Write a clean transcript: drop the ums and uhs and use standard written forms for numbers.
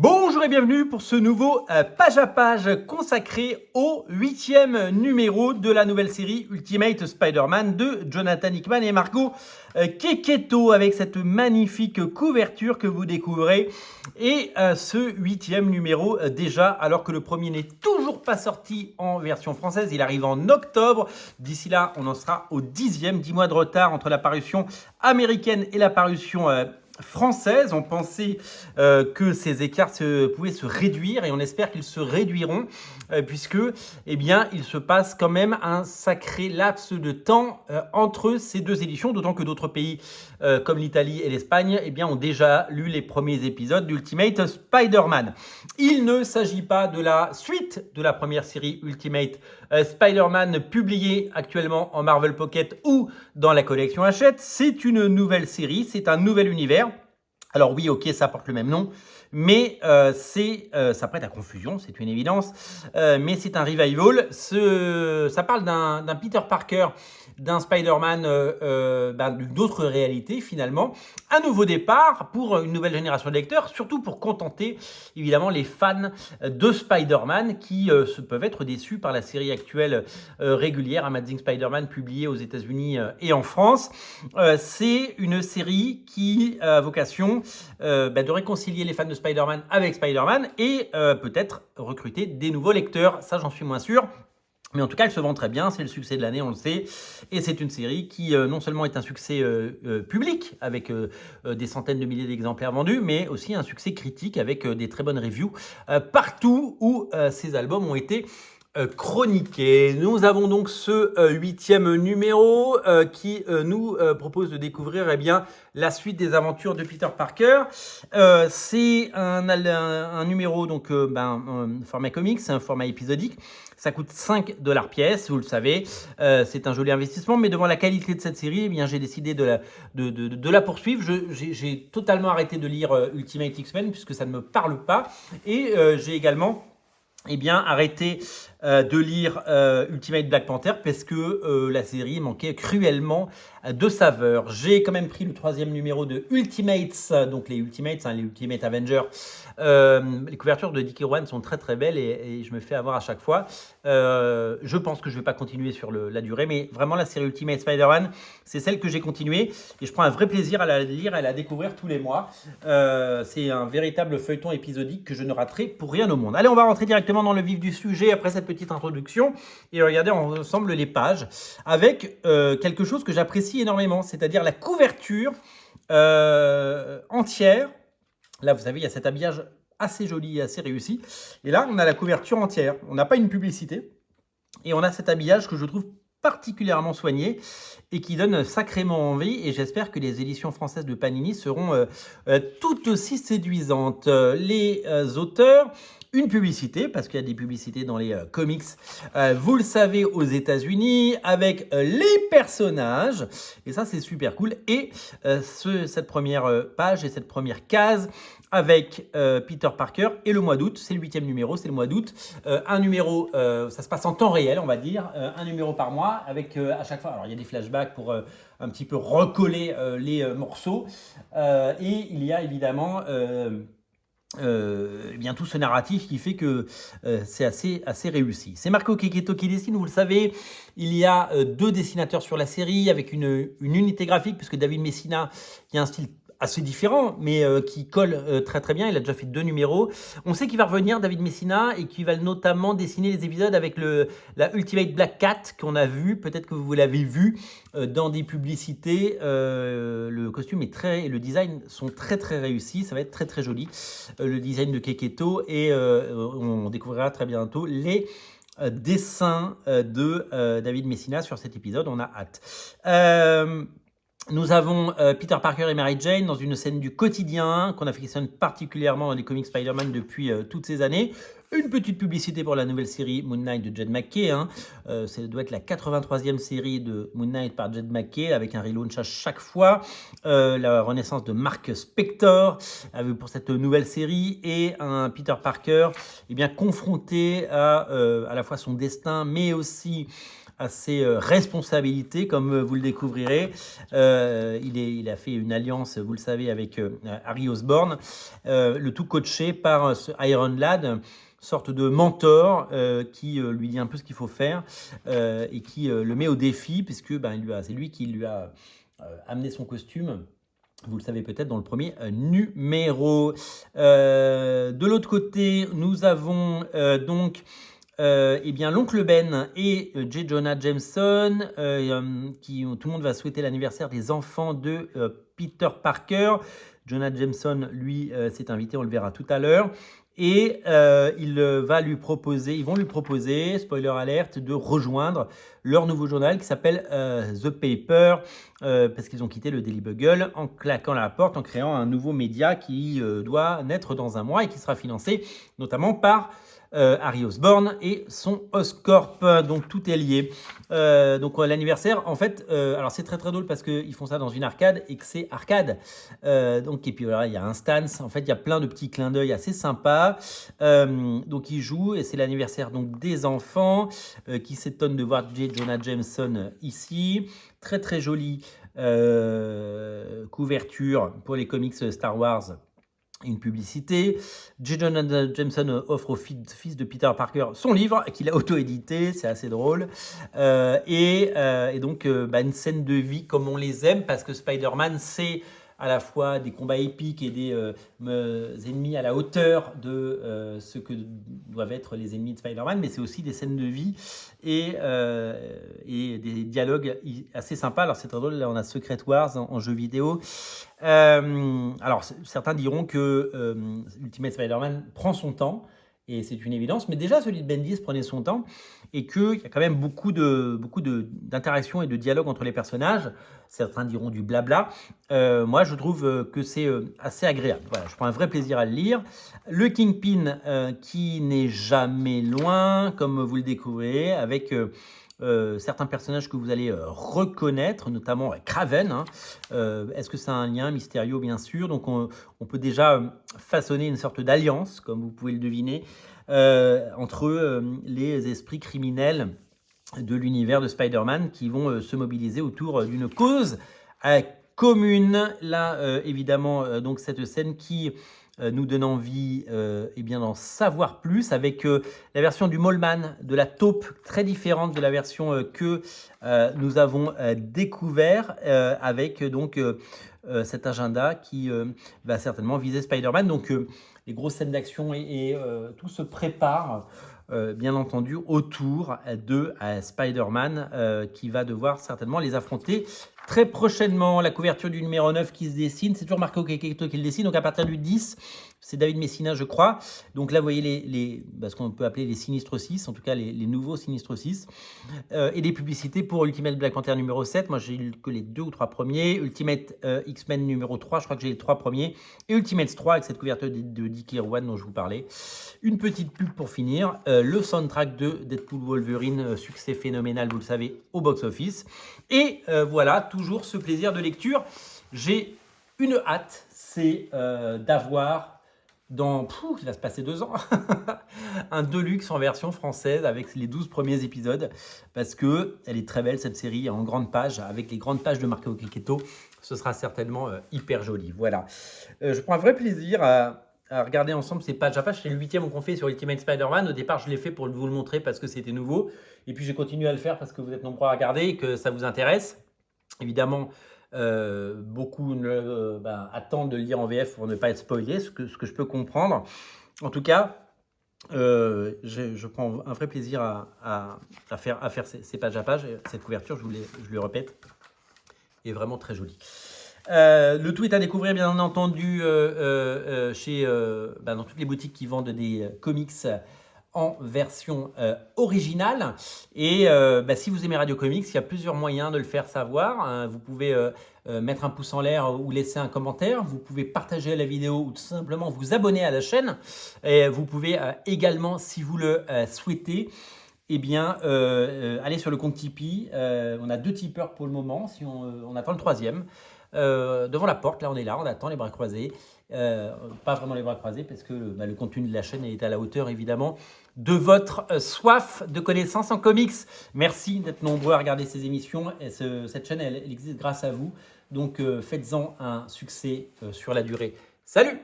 Bonjour et bienvenue pour ce nouveau page à page consacré au 8e numéro de la nouvelle série Ultimate Spider-Man de Jonathan Hickman et Marco Checchetto, avec cette magnifique couverture que vous découvrez. Et ce 8e numéro déjà, alors que le premier n'est toujours pas sorti en version française, il arrive en octobre. D'ici là, on en sera au 10e, 10 mois de retard entre la parution américaine et la parution française. On pensait que ces écarts pouvaient se réduire et on espère qu'ils se réduiront puisque il se passe quand même un sacré laps de temps entre ces deux éditions, d'autant que d'autres pays comme l'Italie et l'Espagne ont déjà lu les premiers épisodes d'Ultimate Spider-Man. Il ne s'agit pas de la suite de la première série Ultimate Spider-Man publiée actuellement en Marvel Pocket ou dans la collection Hachette. C'est une nouvelle série, c'est un nouvel univers. Alors oui, ok, ça porte le même nom, mais ça prête à confusion, c'est une évidence. Mais c'est un revival. Ça parle d'un Peter Parker, d'un Spider-Man d'une autre réalité finalement. Un nouveau départ pour une nouvelle génération de lecteurs, surtout pour contenter évidemment les fans de Spider-Man qui peuvent être déçus par la série actuelle régulière Amazing Spider-Man publiée aux États-Unis et en France. C'est une série qui a vocation de réconcilier les fans de Spider-Man avec Spider-Man et peut-être recruter des nouveaux lecteurs. Ça, j'en suis moins sûr. Mais en tout cas, elle se vend très bien, c'est le succès de l'année, on le sait. Et c'est une série qui non seulement est un succès public, avec des centaines de milliers d'exemplaires vendus, mais aussi un succès critique avec des très bonnes reviews partout où ces albums ont été chroniqués. Nous avons donc ce 8e numéro qui nous propose de découvrir la suite des aventures de Peter Parker. C'est un numéro donc format comics, c'est un format épisodique. Ça coûte 5$ pièce, vous le savez. C'est un joli investissement, mais devant la qualité de cette série, j'ai décidé de la poursuivre. J'ai totalement arrêté de lire Ultimate X-Men puisque ça ne me parle pas. Et j'ai également arrêté de lire Ultimate Black Panther parce que la série manquait cruellement de saveur. J'ai quand même pris le 3e numéro de Ultimates, donc les Ultimates, les Ultimate Avengers. Les couvertures de Dick Irwan sont très très belles et je me fais avoir à chaque fois. Je pense que je ne vais pas continuer sur la durée, mais vraiment la série Ultimate Spider-Man, c'est celle que j'ai continuée et je prends un vrai plaisir à la lire et à la découvrir tous les mois. C'est un véritable feuilleton épisodique que je ne raterai pour rien au monde. Allez, on va rentrer directement dans le vif du sujet après cette petite introduction et regarder ensemble les pages avec quelque chose que j'apprécie énormément, c'est-à-dire la couverture entière. Là, vous savez, il y a cet habillage assez joli et assez réussi. Et là, on a la couverture entière. On n'a pas une publicité. Et on a cet habillage que je trouve particulièrement soigné et qui donne sacrément envie. Et j'espère que les éditions françaises de Panini seront tout aussi séduisantes. Les auteurs... Une publicité, parce qu'il y a des publicités dans les comics, vous le savez, aux États-Unis, avec les personnages. Et ça, c'est super cool. Et cette première page et cette première case avec Peter Parker et le mois d'août. C'est le 8e numéro, c'est le mois d'août. Un numéro, ça se passe en temps réel, on va dire. Un numéro par mois, avec à chaque fois... Alors, il y a des flashbacks pour un petit peu recoller les morceaux. Et il y a évidemment... tout ce narratif qui fait que c'est assez réussi. C'est Marco Checchetto qui dessine, vous le savez. Il y a 2 dessinateurs sur la série avec une unité graphique, puisque David Messina, qui a un style assez différent, mais qui colle très très bien. Il a déjà fait 2 numéros. On sait qu'il va revenir, David Messina, et qu'il va notamment dessiner les épisodes avec la Ultimate Black Cat qu'on a vu. Peut-être que vous l'avez vu dans des publicités. Le costume et le design sont très très réussis. Ça va être très très joli. Le design de Checchetto, et on découvrira très bientôt les dessins de David Messina sur cet épisode. On a hâte. Nous avons Peter Parker et Mary Jane dans une scène du quotidien qu'on affectionne particulièrement dans les comics Spider-Man depuis toutes ces années. Une petite publicité pour la nouvelle série Moon Knight de Jed MacKay. Ça doit être la 83e série de Moon Knight par Jed MacKay, avec un relaunch à chaque fois. La renaissance de Mark Spector pour cette nouvelle série, et un Peter Parker confronté à la fois son destin, mais aussi à ses responsabilités, comme vous le découvrirez. Il a fait une alliance, vous le savez, avec Harry Osborn, le tout coaché par ce Iron Lad, sorte de mentor qui lui dit un peu ce qu'il faut faire et qui le met au défi, puisque c'est lui qui lui a amené son costume. Vous le savez peut-être dans le premier numéro. De l'autre côté, nous avons donc l'oncle Ben et J. Jonah Jameson, tout le monde va souhaiter l'anniversaire des enfants de Peter Parker. Jonah Jameson, lui, s'est invité, on le verra tout à l'heure. Et ils vont lui proposer, spoiler alert, de rejoindre leur nouveau journal qui s'appelle The Paper, parce qu'ils ont quitté le Daily Bugle en claquant la porte, en créant un nouveau média qui doit naître dans un mois et qui sera financé notamment par Harry Osborn et son Oscorp. Donc tout est lié. Donc l'anniversaire, en fait, alors c'est très très drôle parce qu'ils font ça dans une arcade et que c'est arcade. Et puis voilà, il y a un stance. En fait, il y a plein de petits clins d'œil assez sympas. Donc ils jouent et c'est l'anniversaire donc des enfants qui s'étonnent de voir J. Jonah Jameson ici. Très très jolie couverture pour les comics Star Wars. Une publicité. J. Jonah Jameson offre au fils de Peter Parker son livre qu'il a auto-édité, c'est assez drôle. Et donc une scène de vie comme on les aime, parce que Spider-Man, c'est à la fois des combats épiques et des ennemis à la hauteur de ce que doivent être les ennemis de Spider-Man, mais c'est aussi des scènes de vie et des dialogues assez sympas. Alors c'est très drôle, là on a Secret Wars en jeu vidéo. Alors certains diront que Ultimate Spider-Man prend son temps, et c'est une évidence, mais déjà celui de Bendis prenait son temps, et qu'il y a quand même beaucoup d'interactions et de dialogues entre les personnages. Certains diront du blabla. Moi, je trouve que c'est assez agréable. Voilà, je prends un vrai plaisir à le lire. Le Kingpin qui n'est jamais loin, comme vous le découvrez, avec certains personnages que vous allez reconnaître, notamment Kraven. Est-ce que c'est un lien mystérieux? Bien sûr. Donc on peut déjà façonner une sorte d'alliance, comme vous pouvez le deviner, entre les esprits criminels de l'univers de Spider-Man qui vont se mobiliser autour d'une cause commune. Là, évidemment, donc cette scène qui nous donne envie d'en savoir plus, avec la version du Mole-Man, de la taupe, très différente de la version que nous avons découvert, avec donc cet agenda qui va certainement viser Spider-Man. Donc les grosses scènes d'action et tout se prépare bien entendu autour de Spider-Man qui va devoir certainement les affronter très prochainement. La couverture du numéro 9 qui se dessine, c'est toujours Marco Checchetto qui le dessine, donc à partir du 10, c'est David Messina je crois. Donc là vous voyez ce qu'on peut appeler les Sinistres 6, en tout cas les nouveaux Sinistres 6, et des publicités pour Ultimate Black Panther numéro 7, moi j'ai eu que les 2 ou 3 premiers, Ultimate X-Men numéro 3, je crois que j'ai les 3 premiers, et Ultimate 3 avec cette couverture de Dick Irwan dont je vous parlais. Une petite pub pour finir, le soundtrack de Deadpool Wolverine, succès phénoménal, vous le savez, au box-office. Et voilà, toujours ce plaisir de lecture. J'ai une hâte, c'est d'avoir il va se passer 2 ans, un Deluxe en version française avec les 12 premiers épisodes, parce que elle est très belle cette série, en grande page, avec les grandes pages de Marco Checchetto. Ce sera certainement hyper joli. Voilà, je prends un vrai plaisir à regarder ensemble ces pages à page. C'est le 8e qu'on fait sur Ultimate Spider-Man. Au départ, je l'ai fait pour vous le montrer parce que c'était nouveau. Et puis, j'ai continué à le faire parce que vous êtes nombreux à regarder et que ça vous intéresse. Évidemment, beaucoup attendent de le lire en VF pour ne pas être spoilé, ce que je peux comprendre. En tout cas, je prends un vrai plaisir à faire ces pages à page. Cette couverture, je le répète, est vraiment très jolie. Le tout est à découvrir bien entendu dans toutes les boutiques qui vendent des comics en version originale. Et si vous aimez Radio Comics, il y a plusieurs moyens de le faire savoir. Vous pouvez mettre un pouce en l'air ou laisser un commentaire. Vous pouvez partager la vidéo ou tout simplement vous abonner à la chaîne. Et vous pouvez également, si vous le souhaitez, aller sur le compte Tipeee. On a 2 tipeurs pour le moment, si on attend le 3e. Devant la porte, là on est là, on attend les bras croisés. Pas vraiment les bras croisés parce que le contenu de la chaîne est à la hauteur évidemment de votre soif de connaissances en comics. Merci d'être nombreux à regarder ces émissions. Et cette chaîne, elle existe grâce à vous. Donc faites-en un succès sur la durée. Salut!